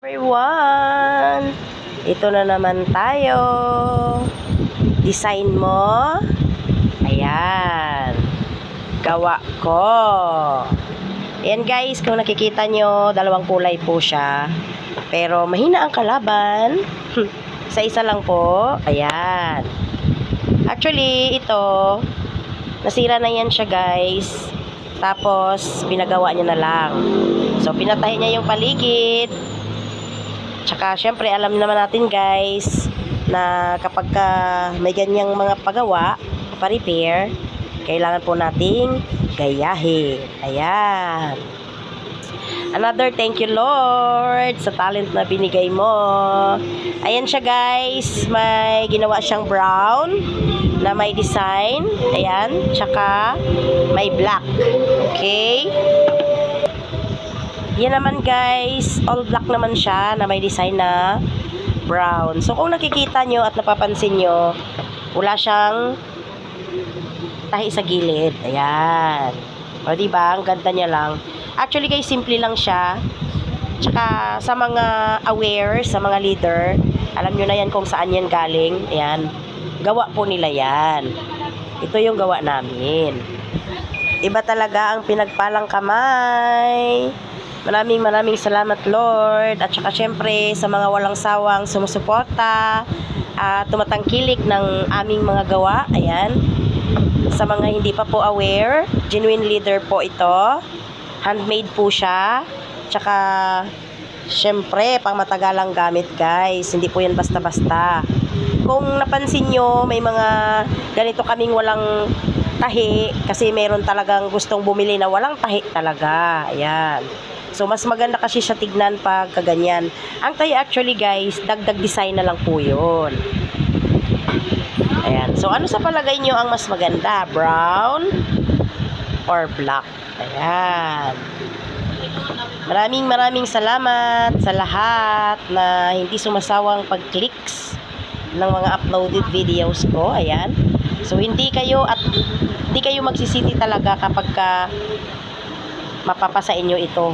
Everyone, ito na naman tayo. Design mo. Ayan. Gawa ko. Ayan guys, kung nakikita nyo, dalawang kulay po siya. Pero mahina ang kalaban. Sa isa lang po. Ayan. Actually, ito, nasira na yan siya guys. Tapos, pinagawa niya na lang. So, pinatay niya yung paligid. Tsaka, syempre, alam naman natin guys, na kapag may ganyang mga pagawa, pa-repair, kailangan po nating gayahin. Ayan. Another thank you Lord sa talent na binigay mo. Ayan siya guys, may ginawa siyang brown na may design. Ayan, tsaka may black. Okay. Yan naman guys, all black naman siya na may design na brown. So kung nakikita nyo at napapansin nyo, wala siyang tahi sa gilid. Ayan. O diba, ang ganda niya lang. Actually guys, simple lang siya. Tsaka sa mga aware, sa mga leader, alam nyo na yan kung saan yan galing. Ayan. Gawa po nila yan. Ito yung gawa namin. Iba talaga ang pinagpalang kamay. Maraming salamat Lord. At saka syempre sa mga walang sawang sumusuporta at tumatangkilik ng aming mga gawa. Ayan. Sa mga hindi pa po aware, genuine leader po ito. Handmade po siya. Tsaka syempre pang matagalang gamit guys. Hindi po yan basta-basta. Kung napansin nyo, may mga ganito kaming walang tahi. Kasi meron talagang gustong bumili na walang tahi talaga. Ayan. So, mas maganda kasi siya tignan pag kaganyan. Ang tayo actually guys, dagdag design na lang po yun. Ayan. So, ano sa palagay nyo ang mas maganda? Brown or black? Ayan. Maraming salamat sa lahat na hindi sumasawang pag-clicks ng mga uploaded videos ko. Ayan. So, hindi kayo magsisisi talaga kapag mapapasa inyo ito.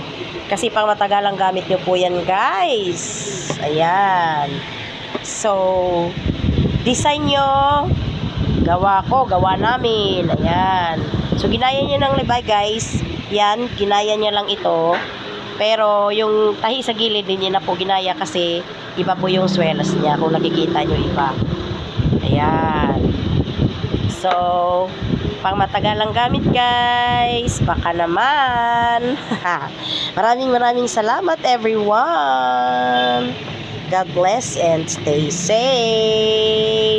Kasi pang matagalang gamit nyo po yan guys. Ayan. So, design nyo, gawa ko, gawa namin. Ayan. So, ginaya nyo ng libay guys. Yan, ginaya nyo lang ito. Pero, yung tahi sa gilid, hindi na po ginaya kasi iba po yung swelas niya. Kung nakikita nyo iba. Ayan. So, pang matagalang gamit guys. Baka naman. Maraming salamat everyone. God bless and stay safe.